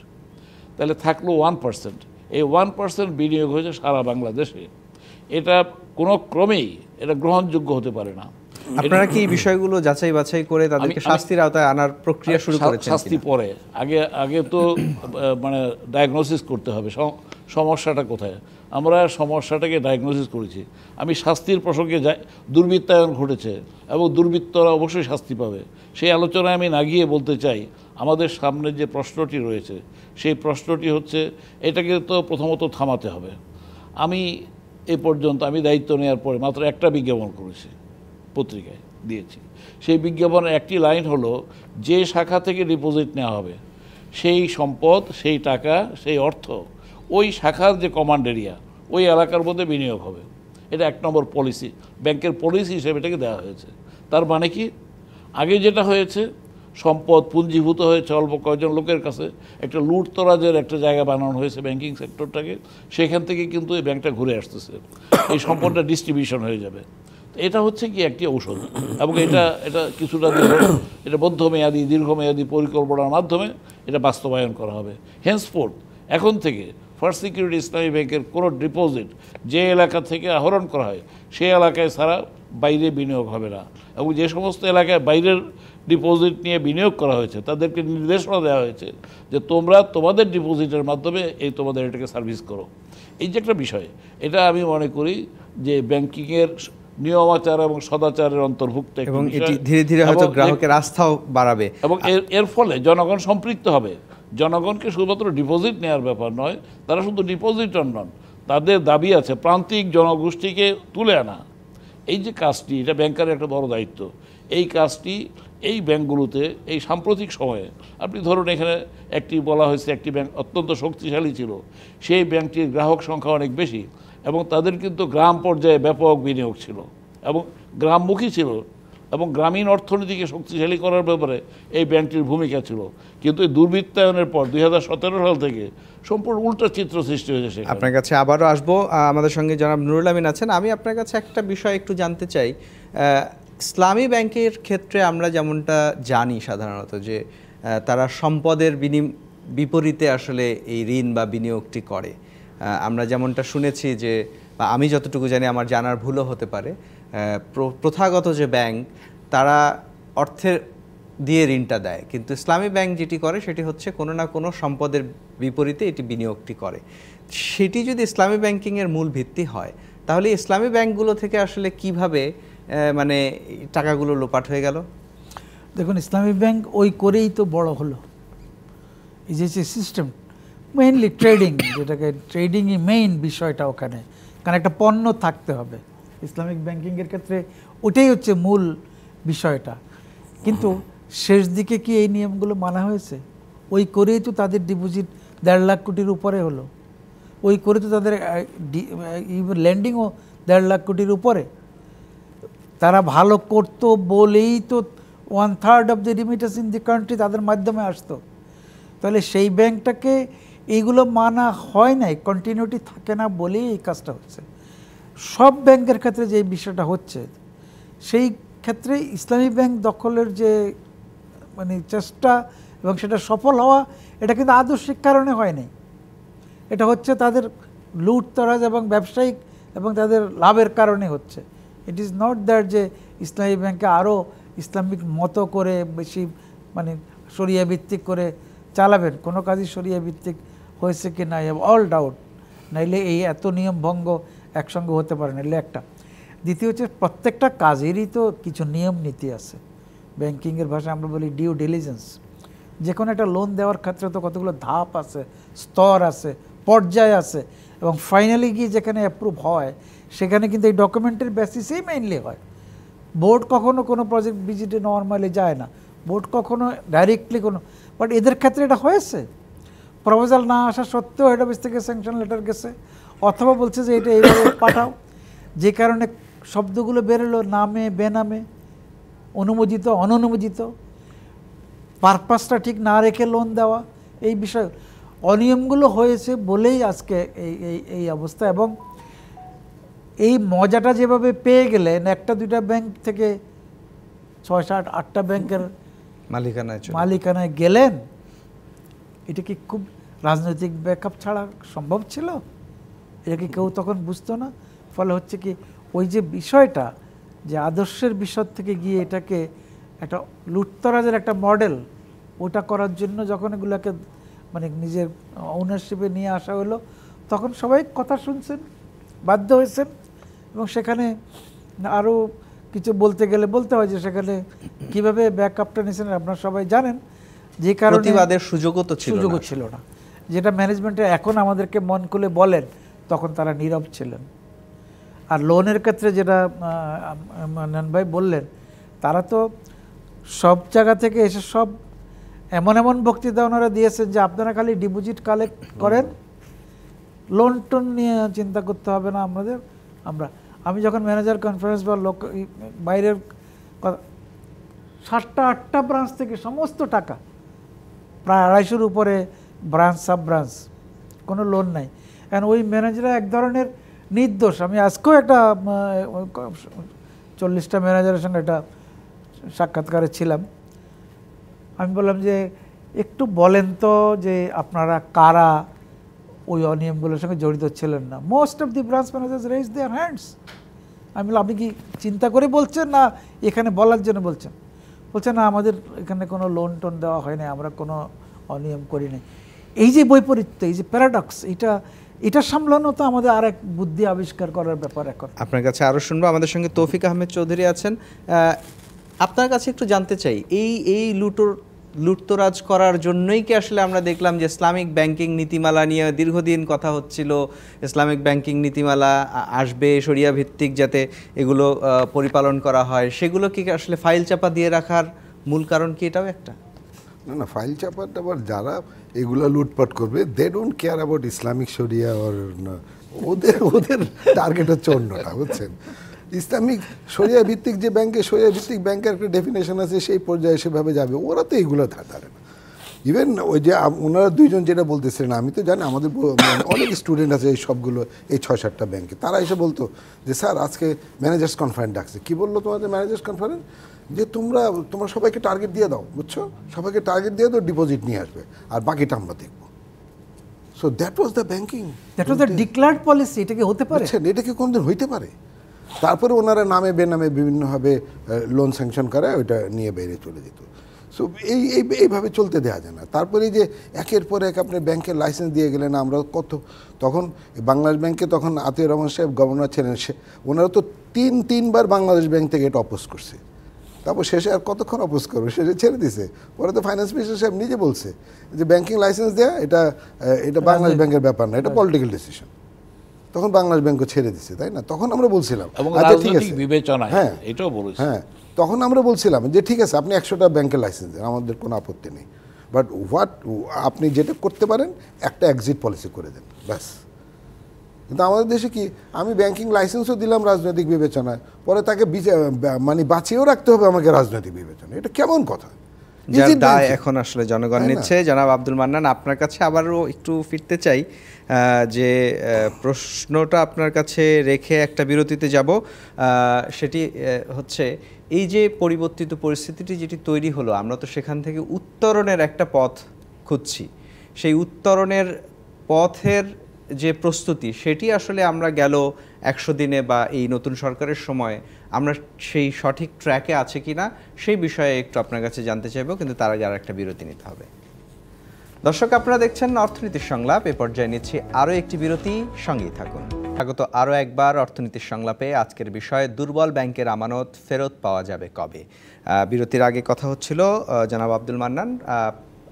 তাহলে থাকলো 1%। এই 1% বিনিয়োগ হয়েছে সারা বাংলাদেশে। এটা কোনো ক্রমেই এটা গ্রহণযোগ্য হতে পারে না। আপনারা কি এই বিষয়গুলো যাচাই বাছাই করে তাদেরকে শাস্তির আওতায় আনার প্রক্রিয়া শুরু করেছেন? শাস্তি পরে, আগে তো মানে ডায়াগনোসিস করতে হবে সমস্যাটা কোথায়। আমরা সমস্যাটাকে ডায়াগনোসিস করেছি। আমি শাস্তির প্রসঙ্গে দুর্বৃত্তায়ন ঘটেছে এবং দুর্বৃত্তরা অবশ্যই শাস্তি পাবে, সেই আলোচনায় আমি না গিয়ে বলতে চাই, আমাদের সামনে যে প্রশ্নটি রয়েছে সেই প্রশ্নটি হচ্ছে এটাকে তো প্রথমত থামাতে হবে। আমি এ পর্যন্ত আমি দায়িত্ব নেওয়ার পরে মাত্র একটা বিজ্ঞাপন করেছি, পত্রিকায় দিয়েছি। সেই বিজ্ঞাপনের একটি লাইন হলো, যে শাখা থেকে ডিপোজিট নেওয়া হবে সেই সম্পদ, সেই টাকা, সেই অর্থ ওই শাখার যে কমান্ড এরিয়া ওই এলাকার মধ্যে বিনিয়োগ হবে। এটা 1 নম্বর পলিসি, ব্যাংকের পলিসি হিসেবে এটাকে দেওয়া হয়েছে। তার মানে কি, আগে যেটা হয়েছে সম্পদ পুঞ্জীভূত হয়েছে অল্প কয়েকজন লোকের কাছে, একটা লুটতরাজের একটা জায়গা বানানো হয়েছে ব্যাংকিং সেক্টরটাকে, সেখান থেকে কিন্তু এই ব্যাংকটা ঘুরে আসতেছে, এই সম্পদটা ডিস্ট্রিবিউশন হয়ে যাবে। এটা হচ্ছে কি একটি ঔষধ, এবং এটা কিছুটা এটা মধ্যমেয়াদী দীর্ঘমেয়াদী পরিকল্পনার মাধ্যমে এটা বাস্তবায়ন করা হবে। হেন্সফোর্থ এখন থেকে ফার্স্ট সিকিউরিটি ইসলামী ব্যাংকের কোনো ডিপোজিট যে এলাকা থেকে আহরণ করা হয় সেই এলাকায় ছাড়া বাইরে বিনিয়োগ হবে না, এবং যে সমস্ত এলাকায় বাইরের ডিপোজিট নিয়ে বিনিয়োগ করা হয়েছে তাদেরকে নির্দেশনা দেওয়া হয়েছে যে তোমরা তোমাদের ডিপোজিটের মাধ্যমে তোমাদের এটাকে সার্ভিস করো। এই যে একটা বিষয়, এটা আমি মনে করি যে ব্যাংকিংয়ের নিয়মাচার এবং সদাচারের অন্তর্ভুক্ত, এবং এটি ধীরে ধীরে হয়তো গ্রাহকের আস্থাও বাড়াবে, এবং এর ফলে জনগণ সম্পৃক্ত হবে। জনগণকে শুধুমাত্র ডিপোজিট নেওয়ার ব্যাপার নয়, তারা শুধু ডিপোজিটর নন, তাদের দাবি আছে প্রান্তিক জনগোষ্ঠীকে তুলে আনা। এই যে কাজটি, এটা ব্যাংকারের একটা বড় দায়িত্ব। এই কাজটি এই ব্যাংকগুলোতে এই সাম্প্রতিক সময়ে, আপনি ধরুন এখানে একটি বলা হয়েছে একটি ব্যাংক অত্যন্ত শক্তিশালী ছিল, সেই ব্যাংকটির গ্রাহক সংখ্যা অনেক বেশি এবং তাদের কিন্তু গ্রাম পর্যায়ে ব্যাপক বিনিয়োগ ছিল এবং গ্রামমুখী ছিল, এবং গ্রামীণ অর্থনীতিকে শক্তিশালী করার ব্যাপারে এই ব্যাংকটির ভূমিকা ছিল। কিন্তু এই দুর্বৃত্তায়নের পর 2017 সাল থেকে সম্পূর্ণ উল্টো চিত্র সৃষ্টি হয়েছে। আপনার কাছে আবারও আসবো, আমাদের সঙ্গে জনাব নুরুল আমিন আছেন। আমি আপনার কাছে একটা বিষয় একটু জানতে চাই। ইসলামী ব্যাংকের ক্ষেত্রে আমরা যেমনটা জানি সাধারণত যে তারা সম্পদের বিপরীতে আসলে এই ঋণ বা বিনিয়োগটি করে। আমরা যেমনটা শুনেছি যে, বা আমি যতটুকু জানি, আমার জানার ভুলও হতে পারে, প্রথাগত যে ব্যাংক তারা অর্থের দিয়ে ঋণটা দেয়, কিন্তু ইসলামী ব্যাংক যেটি করে সেটি হচ্ছে কোনো না কোনো সম্পদের বিপরীতে এটি বিনিয়োগটি করে। সেটি যদি ইসলামী ব্যাংকিংয়ের মূল ভিত্তি হয়, তাহলে ইসলামী ব্যাংকগুলো থেকে আসলে কিভাবে মানে টাকাগুলো লোপাট হয়ে গেল? দেখুন, ইসলামী ব্যাংক ওই করেই তো বড় হলো। এই যে সিস্টেম মেইনলি ট্রেডিং, যেটাকে ট্রেডিংই মেইন বিষয়টা ওখানে, কারণ একটা পণ্য থাকতে হবে ইসলামিক ব্যাংকিংয়ের ক্ষেত্রে, ওটাই হচ্ছে মূল বিষয়টা। কিন্তু শেষ দিকে কি এই নিয়মগুলো মানা হয়েছে? ওই করেই তো তাদের ডিপোজিট 1.5 লাখ কোটির উপরে হলো, ওই করে তো তাদের ল্যান্ডিংও 1.5 লাখ কোটির উপরে। তারা ভালো করতো বলেই তো 1/3 of the remittance in the country তাদের মাধ্যমে আসতো। তাহলে সেই ব্যাংকটাকে এইগুলো মানা হয় নাই, কন্টিনিউটি থাকে না বলেই এই কাজটা হচ্ছে। সব ব্যাংকের ক্ষেত্রে যে বিষয়টা হচ্ছে, সেই ক্ষেত্রে ইসলামী ব্যাংক দখলের যে মানে চেষ্টা এবং সেটা সফল হওয়া, এটা কিন্তু আদর্শিক কারণে হয় নাই। এটা হচ্ছে তাদের লুটতরাজ এবং ব্যবসায়িক এবং তাদের লাভের কারণে হচ্ছে। ইট ইজ নট দ্যাট যে ইসলামী ব্যাংকে আরও ইসলামিক মতো করে বেশি মানে শরিয়া ভিত্তিক করে চালাবেন, কোনো কাজই শরিয়া ভিত্তিক হয়েছে কি না অল ডাউট, নাইলে এই এত নিয়ম ভঙ্গ একসঙ্গে হতে পারে না। একটা দ্বিতীয় হচ্ছে প্রত্যেকটা কাজেরই তো কিছু নিয়ম নীতি আছে। ব্যাংকিংয়ের ভাষায় আমরা বলি ডিউ ডিলিজেন্স। যে কোনো একটা লোন দেওয়ার ক্ষেত্রে তো কতগুলো ধাপ আছে, স্তর আছে, পর্যায় আছে, এবং ফাইনালি গিয়ে যেখানে অ্যাপ্রুভ হয় সেখানে কিন্তু এই ডকুমেন্টের বেসিসেই মেইনলি হয়। বোর্ড কখনো কোনো প্রজেক্ট ভিজিটে নর্মালি যায় না, বোর্ড কখনো ডাইরেক্টলি কোনো, বাট এদের ক্ষেত্রে এটা হয়েছে। প্রপোজাল না আসা সত্ত্বেও হেড অফিস থেকে স্যাংশন লেটার গেছে, অথবা বলছে যে এটা এইভাবে পাঠাও, যে কারণে শব্দগুলো বেরোলো নামে বেনামে, অনুমোদিত অননুমোদিত, পারপাসটা ঠিক না রেখে লোন দেওয়া, এই বিষয় অনিয়মগুলো হয়েছে বলেই আজকে এই অবস্থা। এবং এই মজাটা যেভাবে পেয়ে গেলেন, একটা দুইটা ব্যাংক থেকে 6, 7, 8টা ব্যাংকের মালিকানায় গেলেন, এটা কি খুব রাজনৈতিক ব্যাকআপ ছাড়া সম্ভব ছিল? এটা কি কেউ তখন বুঝতো না? ফলে হচ্ছে কি ওই যে বিষয়টা যে আদর্শের বিষয় থেকে গিয়ে এটাকে একটা লুটতরাজের একটা মডেল, ওটা করার জন্য যখন এগুলোকে মানে নিজের ওনারশিপে নিয়ে আসা হলো, তখন সবাই কথা শুনছেন, বাধ্য হয়েছেন। এবং সেখানে আরও কিছু বলতে গেলে বলতে হয় যে সেখানে কীভাবে ব্যাকআপটা নিয়েছেন আপনারা সবাই জানেন, যে কারণে প্রতিবাদের সুযোগও ছিল না, যেটা ম্যানেজমেন্টে এখন আমাদেরকে মন খুলে বলেন, তখন তারা নীরব ছিলেন। আর লোনের ক্ষেত্রে যেটা নান ভাই বললেন, তারা তো সব জায়গা থেকে এসে সব এমন এমন বক্তৃতা ওনারা দিয়েছেন যে আপনারা খালি ডিপোজিট কালেক্ট করেন, লোন টোন নিয়ে চিন্তা করতে হবে না আমাদের। আমি যখন ম্যানেজার কনফারেন্স বা বাইরের 7টা 8টা ব্রাঞ্চ থেকে সমস্ত টাকা, প্রায় 250-র উপরে ব্রাঞ্চ সাব ব্রাঞ্চ, কোনো লোন নাই। কারণ ওই ম্যানেজাররা এক ধরনের নির্দোষ। আমি আজকেও একটা 40টা ম্যানেজারের সঙ্গে একটা সাক্ষাৎকারে ছিলাম। আমি বললাম যে একটু বলেন তো যে আপনারা কারা ওই অনিয়মগুলোর সঙ্গে জড়িত ছিলেন না। Most of the branch managers raise their hands. আমি বললাম আপনি কি চিন্তা করে বলছেন না এখানে বলার জন্য বলছেন? বলছে না, আমাদের এখানে কোনো লোন টোন দেওয়া হয় না, আমরা কোনো অনিয়ম করি নাই। এই যে বৈপরীত্য, এই যে প্যারাডক্স, এটা সামলানো তো আমাদের আরেক বুদ্ধি আবিষ্কার করার ব্যাপার। এখন আপনার কাছে আরও শুনবো। আমাদের সঙ্গে তৌফিক আহমেদ চৌধুরী আছেন। আপনার কাছে একটু জানতে চাই, এই লুটতরাজ করার জন্যই কি আসলে আমরা দেখলাম যে ইসলামিক ব্যাংকিং নীতিমালা নিয়ে দীর্ঘদিন কথা হচ্ছিল, ইসলামিক ব্যাংকিং নীতিমালা আসবে শরিয়া ভিত্তিক যাতে এগুলো পরিপালন করা হয়, সেগুলো কি আসলে ফাইল চাপা দিয়ে রাখার মূল কারণ কি এটাও একটা? না, ফাইল চাপাটা আবার যারা এগুলো লুটপাট করবে, they don't care about Islamic sharia, ওদের টার্গেট হচ্ছে অন্যটা, বুঝছেন? ইসলামিক শরিয়া ভিত্তিক যে ব্যাংকে, শরিয়া ভিত্তিক ব্যাংকের একটা ডেফিনেশন আছে, সেই পর্যায়ে সেভাবে যাবে, ওরা তো এইগুলো ধারে না। ইভেন ওই যে ওনারা দুইজন যেটা বলতেছিলেন, আমি তো জানি আমাদের অনেক স্টুডেন্ট আছে এই সবগুলো, এই 6-7টা ব্যাংকে, তারা এসে বলতো যে স্যার আজকে ম্যানেজার্স কনফারেন্স ডাকছে। কী বললো তোমাদের ম্যানেজার্স কনফারেন্স? যে তোমরা সবাইকে টার্গেট দিয়ে দাও, বুঝছো, সবাইকে টার্গেট দিয়ে দাও, ডিপোজিট নিয়ে আসবে, আর বাকিটা আমরা দেখবো। So that was the banking, that was the declared policy. এটা কি হতে পারে? এটা কি কোনদিন হইতে পারে? তারপরে ওনারা নামে বেনামে বিভিন্নভাবে লোন স্যাংশন করে ওইটা নিয়ে বাইরে চলে যেত। সো এইভাবে চলতে দেওয়া যায় না। তারপরে যে একের পর এক আপনি ব্যাংকের লাইসেন্স দিয়ে গেলেন, আমরা তখন বাংলাদেশ ব্যাংকে তখন আতিউর রহমান সাহেব গভর্নর ছিলেন, ওনারা তো তিনবার বাংলাদেশ ব্যাংক থেকে এটা অপোজ করছে। তারপর শেষে আর কতক্ষণ অপোজ করবে, শেষে ছেড়ে দিছে। পরে তো ফাইন্যান্স মিনিস্টার সাহেব নিজে বলছে যে ব্যাংকিং লাইসেন্স দেওয়া এটা বাংলাদেশ ব্যাংকের ব্যাপার না, এটা পলিটিক্যাল ডিসিশন। তখন বাংলাদেশ ব্যাংকও ছেড়ে দিছে, তাই না? তখন আমরা বলছিলাম হ্যাঁ, তখন আমরা বলছিলাম যে ঠিক আছে, আপনি 100টা ব্যাংকের লাইসেন্স দেন, আমাদের কোনো আপত্তি নেই, বাট আপনি যেটা করতে পারেন একটা এক্সিট পলিসি করে দেন, ব্যাস। কিন্তু আমাদের দেশে কি, আমি ব্যাংকিং লাইসেন্সও দিলাম রাজনৈতিক বিবেচনায়, পরে তাকে মানে বাঁচিয়েও রাখতে হবে আমাকে রাজনৈতিক বিবেচনা। এটা কেমন কথা? যার দায় এখন আসলে জনগণ নিচ্ছে। জনাব আব্দুল মান্নান, আপনার কাছে আবারও একটু ফিরতে চাই, যে প্রশ্নটা আপনার কাছে রেখে একটা বিরতিতে যাব। সেটি হচ্ছে এই যে পরিবর্তিত পরিস্থিতিটি যেটি তৈরি হলো, আমরা তো সেখান থেকে উত্তরণের একটা পথ খুঁজছি। সেই উত্তরণের পথের যে প্রস্তুতি সেটি আসলে আমরা গেল 100 দিনে বা এই নতুন সরকারের সময় আমরা সেই সঠিক ট্র্যাকে আছে কিনা সেই বিষয়ে একটু আপনার কাছে জানতে চাইবো, কিন্তু তার আগে আর একটা বিরতি নিতে হবে। দর্শক, আপনারা দেখছেন অর্থনীতির সংলাপ। এ পর্যায়ে নিচ্ছি আরও একটি বিরতি, সঙ্গেই থাকুন। স্বাগত আরও একবার অর্থনীতির সংলাপে। আজকের বিষয় দুর্বল ব্যাংকের আমানত ফেরত পাওয়া যাবে কবে। বিরতির আগে কথা হচ্ছিল জনাব আব্দুল মান্নান,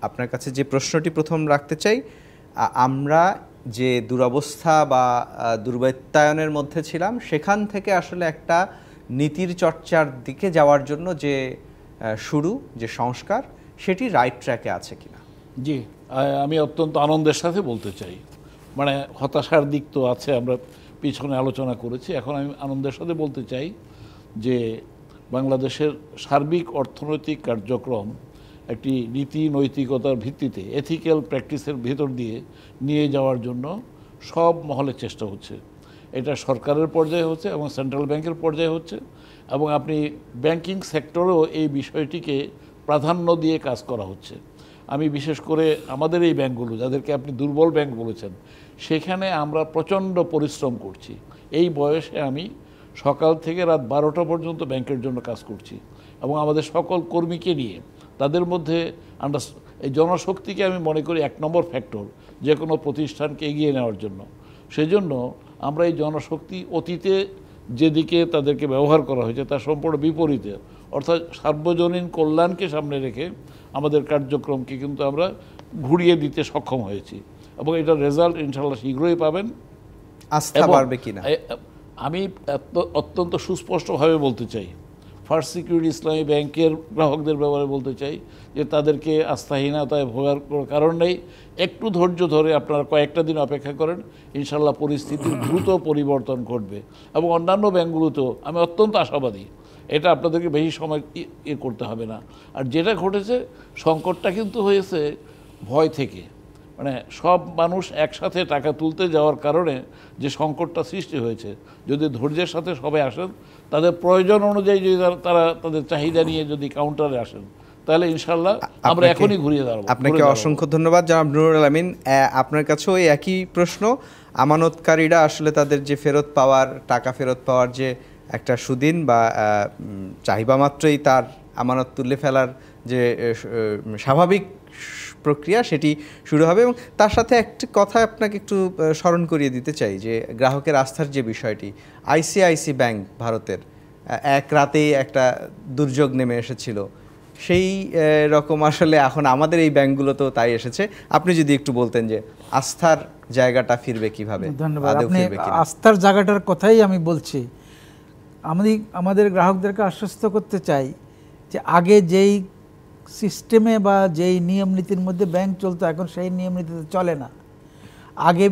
আপনার কাছে যে প্রশ্নটি প্রথম রাখতে চাই, আমরা যে দুরবস্থা বা দুর্বৃত্তায়নের মধ্যে ছিলাম সেখান থেকে আসলে একটা নীতির চর্চার দিকে যাওয়ার জন্য যে শুরু, যে সংস্কার, সেটি রাইট ট্র্যাকে আছে কিনা? জি, আমি অত্যন্ত আনন্দের সাথে বলতে চাই, মানে হতাশার দিক তো আছে, আমরা পিছনে আলোচনা করেছি। এখন আমি আনন্দের সাথে বলতে চাই যে বাংলাদেশের সার্বিক অর্থনৈতিক কার্যক্রম একটি নীতি নৈতিকতার ভিত্তিতে, এথিক্যাল প্র্যাকটিসের ভিতর দিয়ে নিয়ে যাওয়ার জন্য সব মহলে চেষ্টা হচ্ছে। এটা সরকারের পর্যায়ে হচ্ছে এবং সেন্ট্রাল ব্যাংকের পর্যায়ে হচ্ছে, এবং আপনি ব্যাংকিং সেক্টরেও এই বিষয়টিকে প্রাধান্য দিয়ে কাজ করা হচ্ছে। আমি বিশেষ করে আমাদের এই ব্যাংকগুলো, যাদেরকে আপনি দুর্বল ব্যাংক বলেছেন, সেখানে আমরা প্রচণ্ড পরিশ্রম করছি। এই বয়সে আমি সকাল থেকে রাত 12টা পর্যন্ত ব্যাংকের জন্য কাজ করছি, এবং আমাদের সকল কর্মীকে নিয়ে তাদের মধ্যে এই জনশক্তিকে আমি মনে করি 1 নম্বর ফ্যাক্টর যে কোনো প্রতিষ্ঠানকে এগিয়ে নেওয়ার জন্য। সেজন্য আমরা এই জনশক্তি অতীতে যেদিকে তাদেরকে ব্যবহার করা হয়েছে তার সম্পূর্ণ বিপরীতে, অর্থাৎ সার্বজনীন কল্যাণকে সামনে রেখে আমাদের কার্যক্রমকে কিন্তু আমরা ঘুরিয়ে দিতে সক্ষম হয়েছি, এবং এটার রেজাল্ট ইনশাআল্লাহ শীঘ্রই পাবেন। আস্থা বাড়বে কিনা আমি অত্যন্ত সুস্পষ্টভাবে বলতে চাই, ফার্স্ট সিকিউরিটি ইসলামী ব্যাংকের গ্রাহকদের ব্যাপারে বলতে চাই যে তাদেরকে আস্থাহীনতায় ভোগার কোনো কারণ নেই। একটু ধৈর্য ধরে আপনারা কয়েকটা দিন অপেক্ষা করেন, ইনশাল্লাহ পরিস্থিতির দ্রুত পরিবর্তন ঘটবে। এবং অন্যান্য ব্যাংকগুলোতেও আমি অত্যন্ত আশাবাদী, এটা আপনাদেরকে বেশি সময় করতে হবে না। আর যেটা ঘটেছে, সংকটটা কিন্তু হয়েছে ভয় থেকে, মানে সব মানুষ একসাথে টাকা তুলতে যাওয়ার কারণে যে সংকটটা সৃষ্টি হয়েছে। যদি ধৈর্যের সাথে সবাই আসেন, তাদের প্রয়োজন অনুযায়ী যদি তারা তাদের চাহিদা নিয়ে যদি কাউন্টারে আসেন, তাহলে ইনশাল্লাহ আমরা এখনই ঘুরিয়ে দাঁড়াবো। আপনাকে অসংখ্য ধন্যবাদ জনাব নুরুল আমিন। আপনার কাছেও এই একই প্রশ্ন। আমানতকারীরা আসলে তাদের যে ফেরত পাওয়ার, টাকা ফেরত পাওয়ার যে একটা সুদিন বা চাহিদা মাত্রই তার আমানত তুলে ফেলার যে স্বাভাবিক প্রক্রিয়া, সেটি শুরু হবে। এবং তার সাথে একটি কথা আপনাকে একটু স্মরণ করিয়ে দিতে চাই যে গ্রাহকের আস্থার যে বিষয়টি, আইসিআইসি ব্যাংক ভারতের এক রাতেই একটা দুর্যোগ নেমে এসেছিল, সেই রকম আসলে এখন আমাদের এই ব্যাংকগুলোতেও তাই এসেছে। আপনি যদি একটু বলতেন যে আস্থার জায়গাটা ফিরবে কিভাবে? ধন্যবাদ। আপনি আস্থার জায়গাটার কথাই আমি বলছি। আমাদের গ্রাহকদেরকে আশ্বস্ত করতে চাই যে আগে যেই সিস্টেমে বা যেই নিয়ম নীতির মধ্যে ব্যাংক চলতো, এখন সেই নিয়ম নীতিতে চলে না। আগে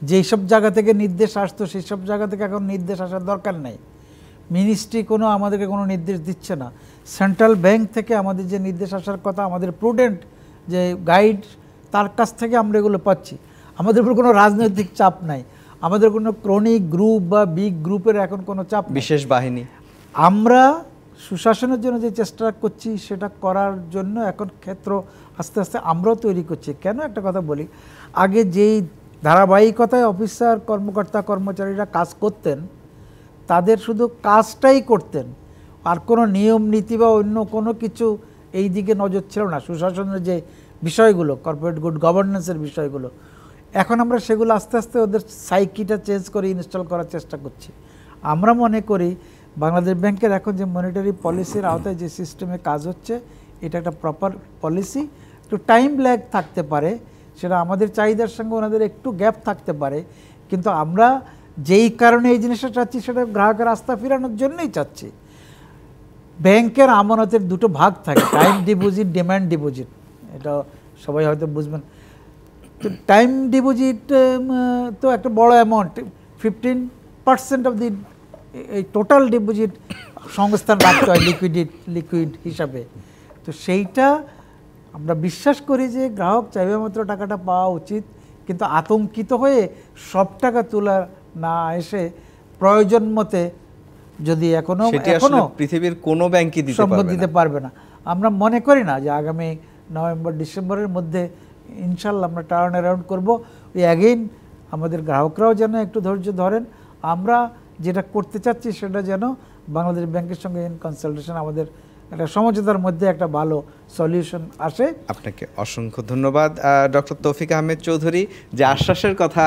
যেই সব জায়গা থেকে নির্দেশ আসতো, সেই সব জায়গা থেকে এখন নির্দেশ আসার দরকার নেই। মিনিস্ট্রি আমাদেরকে কোনো নির্দেশ দিচ্ছে না। সেন্ট্রাল ব্যাংক থেকে আমাদের যে নির্দেশ আসার কথা, আমাদের প্রুডেন্ট যে গাইড, তার কাছ থেকে আমরা এগুলো পাচ্ছি। আমাদের উপর কোনো রাজনৈতিক চাপ নাই, আমাদের কোনো ক্রনিক গ্রুপ বা বিগ গ্রুপের এখন কোনো চাপ, বিশেষ বাহিনী। আমরা সুশাসনের জন্য যে চেষ্টা করছি সেটা করার জন্য এখন ক্ষেত্র আস্তে আস্তে আমরাও তৈরি করছি। কেন একটা কথা বলি, আগে যেই ধারাবাহিকতায় অফিসার, কর্মকর্তা, কর্মচারীরা কাজ করতেন, তাদের শুধু কাজটাই করতেন, আর কোনো নিয়ম নীতি বা অন্য কোনো কিছু এই দিকে নজর ছিল না। সুশাসনের যে বিষয়গুলো, কর্পোরেট গুড গভর্নেন্সের বিষয়গুলো, এখন আমরা সেগুলো আস্তে আস্তে ওদের সাইকিটা চেঞ্জ করে ইনস্টল করার চেষ্টা করছি। আমরা মনে করি বাংলাদেশ ব্যাংকের এখন যে মনিটারি পলিসির আওতায় যে সিস্টেমে কাজ হচ্ছে, এটা একটা প্রপার পলিসি। একটু টাইম ল্যাগ থাকতে পারে, সেটা আমাদের চাহিদার সঙ্গে ওনাদের একটু গ্যাপ থাকতে পারে, কিন্তু আমরা যেই কারণে এই জিনিসটা চাচ্ছি সেটা গ্রাহকের আস্থা ফেরানোর জন্যই চাচ্ছি। ব্যাংকের আমানতের দুটো ভাগ থাকে, টাইম ডিপোজিট, ডিমান্ড ডিপোজিট। এটা সবাই হয়তো বুঝবেন। তো টাইম ডিপোজিট তো একটা বড় অ্যামাউন্ট, 15% অফ দি এই টোটাল ডিপোজিট সংস্থান রাখতে হয় লিকুইড হিসাবে। তো সেইটা আমরা বিশ্বাস করি যে গ্রাহক চাইবে মাত্র টাকাটা পাওয়া উচিত, কিন্তু আতঙ্কিত হয়ে সব টাকা তোলা না এসে প্রয়োজন মতে, যদি এখনো পৃথিবীর কোনো ব্যাংকই দিতে পারবে না। আমরা মনে করি না যে আগামী নভেম্বর ডিসেম্বরের মধ্যে ইনশাল্লাহ আমরা টার্ন অ্যারাউন্ড করবো। ওই অ্যাগেইন আমাদের গ্রাহকরাও যেন একটু ধৈর্য ধরেন, আমরা যেটা করতে চাচ্ছি সেটা যেন বাংলাদেশ ব্যাংকের সঙ্গে ইন কনসালটেশন আমাদের একটা সমঝোতার মধ্যে একটা ভালো সলিউশন আসে। আপনাকে অসংখ্য ধন্যবাদ ডক্টর তৌফিক আহমেদ চৌধুরী, যে আশ্বাসের কথা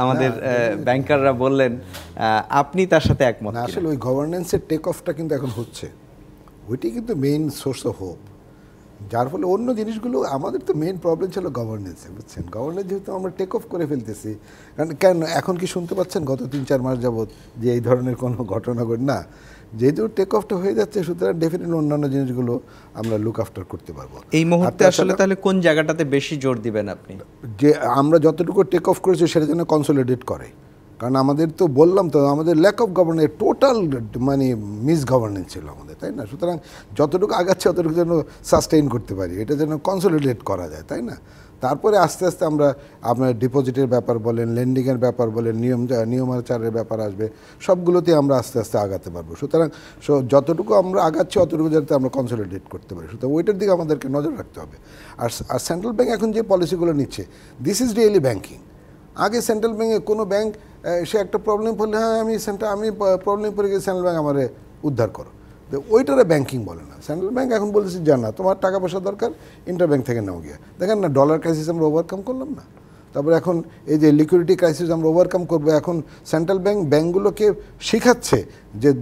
আমাদের ব্যাংকাররা বললেন, আপনি তার সাথে একমত? আসলে ওই গভর্নেন্সের টেক অফটা কিন্তু এখন হচ্ছে, ওইটাই কিন্তু মেইন সোর্স অফ হোপ, যার ফলে অন্য জিনিসগুলো আমাদের তো মেইন প্রবলেম ছিল গভর্নেন্সে, বুঝছেন। গভর্নেন্স যেহেতু আমরা টেক অফ করে ফেলতেছি, কারণ কেন এখন কি শুনতে পাচ্ছেন গত 3-4 মাস যাবত যে এই ধরনের কোনো ঘটনা ঘটে না, যেহেতু টেক অফটা হয়ে যাচ্ছে, সুতরাং ডেফিনেটলি অন্যান্য জিনিসগুলো আমরা লুক আফটার করতে পারবো। এই মুহূর্তে আসলে তাহলে কোন জায়গাটাতে বেশি জোর দিবেন আপনি? যে আমরা যতটুকু টেক অফ করেছি সেটা যেন কনসলিডেট করে, কারণ আমাদের তো বললাম তো আমাদের ল্যাক অফ গভর্নেন্স, টোটাল মানে মিস গভর্নেন্স ছিল আমাদের, তাই না? সুতরাং যতটুকু আগাচ্ছে ততটুকু যেন সাস্টেইন করতে পারি, এটা যেন কনসলিডেট করা যায়, তাই না? তারপরে আস্তে আস্তে আমরা আপনার ডিপোজিটের ব্যাপার বলেন, লেন্ডিংয়ের ব্যাপার বলেন, নিয়মাচারের ব্যাপার আসবে, সবগুলোতে আমরা আস্তে আস্তে আগাতে পারবো। সুতরাং যতটুকু আমরা আগাচ্ছি অতটুকু যাতে আমরা কনসলিডেট করতে পারি, সুতরাং ওইটার দিকে আমাদেরকে নজর রাখতে হবে। আর সেন্ট্রাল ব্যাংক এখন যে পলিসিগুলো নিচ্ছে, দিস ইজ রিয়েলি ব্যাংকিং। আগে সেন্ট্রাল ব্যাংকে কোনো ব্যাংক সে একটা প্রবলেম পড়লে, হ্যাঁ আমি প্রবলেম পড়ে গেছি, সেন্ট্রাল ব্যাংক আমারে উদ্ধার করো, তো ওইটারে ব্যাংকিং বলে না। সেন্ট্রাল ব্যাংক এখন বলতেছি জানা তোমার টাকা পয়সা দরকার, ইন্টার ব্যাংক থেকে নাও গিয়ে। দেখেন না, ডলার ক্রাইসিস আমরা ওভারকাম করলাম না, তারপরে এখন এই যে লিকুইডিটি ক্রাইসিস আমরা ওভারকাম করবো। এখন সেন্ট্রাল ব্যাংকগুলোকে শেখাচ্ছে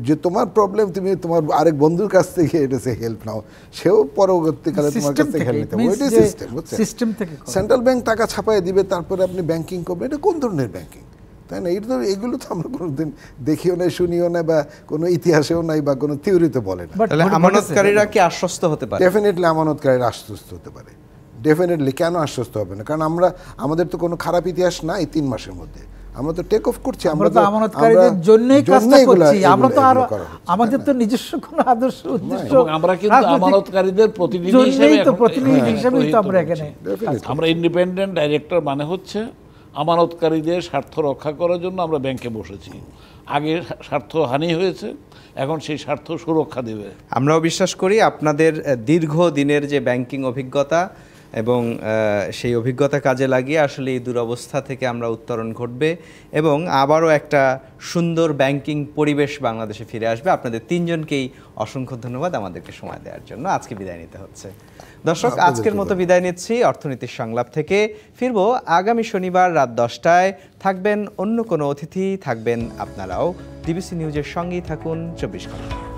যে তোমার প্রবলেম তুমি তোমার আরেক বন্ধুর কাছ থেকে এটা সে হেল্প নাও, সেও পরবর্তীকালে তোমার কাছ থেকে হেল্প নিতে হবে। ওইটাই সিস্টেম, বুঝছেন। সিস্টেম থেকে সেন্ট্রাল ব্যাংক টাকা ছাপায় দিবে, তারপরে আপনি ব্যাংকিং করবেন, এটা কোন ধরনের ব্যাংকিং, তাই না? এটা তো এগুলো তো আমরা কোনোদিন দেখিও নাই, শুনিও না, বা কোনো ইতিহাসেও নাই, বা কোনো থিওরিতে বলে না। তাহলে আমানতকারীরা কি আশ্বস্ত হতে পারে? ডেফিনেটলি আমানতকারীরা আশ্বস্ত হতে পারে, ডেফিনেটলি। কেন আশ্বস্ত হবে না? কারণ আমাদের তো কোনো খারাপ ইতিহাস নাই 3 মাসের মধ্যে, আমরা তো টেক অফ করছি, আমরা তো আমানতকারীদের জন্যই কাজটা করছি, আমরা তো আর আমাদের তো নিজস্ব কোনো আদর্শ উদ্দেশ্য, আমরা কিন্তু আমানতকারীদের প্রতিনিধি হিসেবেই তো আমরা এখানে। আমরা ইন্ডিপেন্ডেন্ট ডাইরেক্টর, মানে হচ্ছে আমানতকারীদের স্বার্থ রক্ষা করার জন্য আমরা ব্যাংকে বসেছি। আগে স্বার্থ হানি হয়েছে, এখন সেই স্বার্থ সুরক্ষা দেবে। আমরাও বিশ্বাস করি আপনাদের দীর্ঘ দিনের যে ব্যাংকিং অভিজ্ঞতা এবং সেই অভিজ্ঞতা কাজে লাগিয়ে আসলে এই দুরবস্থা থেকে আমরা উত্তরণ ঘটবে এবং আবারও একটা সুন্দর ব্যাংকিং পরিবেশ বাংলাদেশে ফিরে আসবে। আপনাদের 3 জনকেই অসংখ্য ধন্যবাদ আমাদেরকে সময় দেওয়ার জন্য। আজকে বিদায় নিতে হচ্ছে। দর্শক, আজকের মতো বিদায় নিচ্ছি অর্থনীতির সংলাপ থেকে। ফিরবো আগামী শনিবার রাত 10টায়। থাকবেন অন্য কোনো অতিথি, থাকবেন আপনারাও। ডিবিসি নিউজের সঙ্গেই থাকুন 24 ঘন্টা।